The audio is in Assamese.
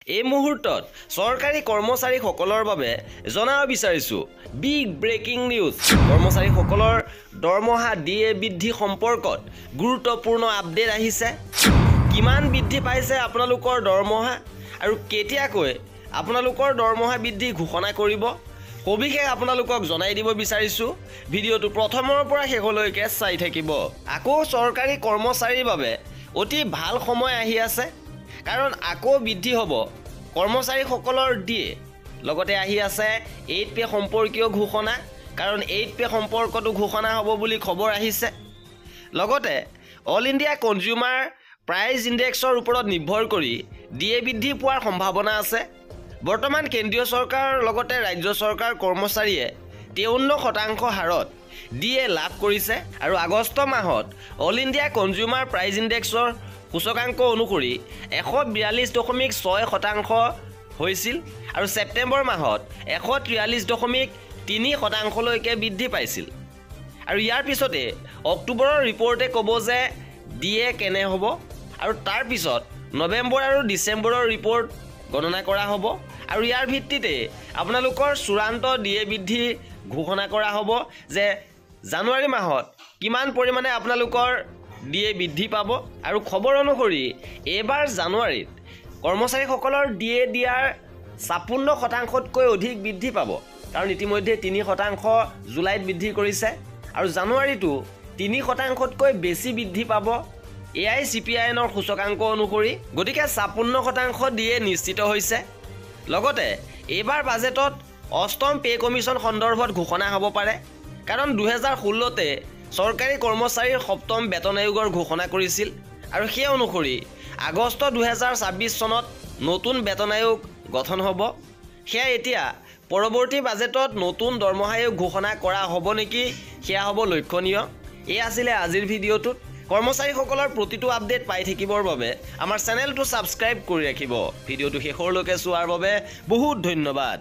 এই মুহূৰ্তত চৰকাৰী কৰ্মচাৰীসকলৰ বাবে জনাব বিচাৰিছো বিগ ব্ৰেকিং নিউজ। কৰ্মচাৰীসকলৰ দৰমহা ডিএ বৃদ্ধি সম্পৰ্কত গুৰুত্বপূৰ্ণ আপডেট আহিছে। কিমান বৃদ্ধি পাইছে আপোনালোকৰ দৰমহা আৰু কেতিয়াকৈ আপোনালোকৰ দৰমহা বৃদ্ধি ঘোষণা কৰিব, সবিশেষ আপোনালোকক জনাই দিব বিচাৰিছো। ভিডিঅ'টো প্ৰথমৰ পৰা শেষলৈকে চাই থাকিব। আকৌ চৰকাৰী কৰ্মচাৰীৰ বাবে অতি ভাল সময় আহি আছে, কাৰণ আকৌ বৃদ্ধি হ'ব কৰ্মচাৰীসকলৰ ডিএ। লগতে আহি আছে 8 পে সম্পৰ্কীয় ঘোষণা, কাৰণ 8 পে সম্পৰ্কতো ঘোষণা হ'ব বুলি খবৰ আহিছে। লগতে অল ইণ্ডিয়া কনজিউমাৰ প্ৰাইচ ইণ্ডেক্সৰ ওপৰত নিৰ্ভৰ কৰি ডিএ বৃদ্ধি পোৱাৰ সম্ভাৱনা আছে। বৰ্তমান কেন্দ্ৰীয় চৰকাৰৰ লগতে ৰাজ্য চৰকাৰ কৰ্মচাৰীয়ে 53% হাৰত ডিএ লাভ কৰিছে আৰু আগষ্ট মাহত অল ইণ্ডিয়া কনজিউমাৰ প্ৰাইচ ইণ্ডেক্সৰ সূচকাংক অনুসৰি 142.6% হৈছিল আৰু ছেপ্টেম্বৰ মাহত 143.3%লৈকে বৃদ্ধি পাইছিল। আৰু ইয়াৰ পিছতে অক্টোবৰৰ ৰিপৰ্টে ক'ব যে ডিএ কেনে হ'ব, আৰু তাৰ পিছত নৱেম্বৰ আৰু ডিচেম্বৰৰ ৰিপৰ্ট গণনা কৰা হ'ব আৰু ইয়াৰ ভিত্তিতে আপোনালোকৰ চূড়ান্ত ডিএ বৃদ্ধি ঘোষণা কৰা হ'ব যে জানুৱাৰী মাহত কিমান পৰিমাণে আপোনালোকৰ ডিএ বৃদ্ধি পাব। আৰু খবৰ অনুসৰি এইবাৰ জানুৱাৰীত কৰ্মচাৰীসকলৰ ডিএ দিয়াৰ 56%তকৈ অধিক বৃদ্ধি পাব, কাৰণ ইতিমধ্যে 3% জুলাইত বৃদ্ধি কৰিছে আৰু জানুৱাৰীটো 3%তকৈ বেছি বৃদ্ধি পাব AICPINৰ সূচকাংক অনুসৰি। গতিকে 56% ডিএ নিশ্চিত হৈছে। লগতে এইবাৰ বাজেটত অষ্টম পে কমিশ্যন সন্দৰ্ভত ঘোষণা হ'ব পাৰে, কাৰণ 2016তে চৰকাৰী কৰ্মচাৰীৰ সপ্তম বেতন আয়োগৰ ঘোষণা কৰিছিল আৰু সেই অনুসৰি আগষ্ট 2026 চনত নতুন বেতন আয়োগ গঠন হ'ব। সেয়া এতিয়া পৰৱৰ্তী বাজেটত নতুন দৰমহা আয়োগ ঘোষণা কৰা হ'ব নেকি, সেয়া হ'ব লক্ষণীয়। এই আছিলে আজিৰ ভিডিঅ'টোত। কৰ্মচাৰীসকলৰ প্ৰতিটো আপডেট পাই থাকিবৰ বাবে আমাৰ চেনেলটো ছাবস্ক্ৰাইব কৰি ৰাখিব। ভিডিঅ'টো শেষলৈকে চোৱাৰ বাবে বহুত ধন্যবাদ।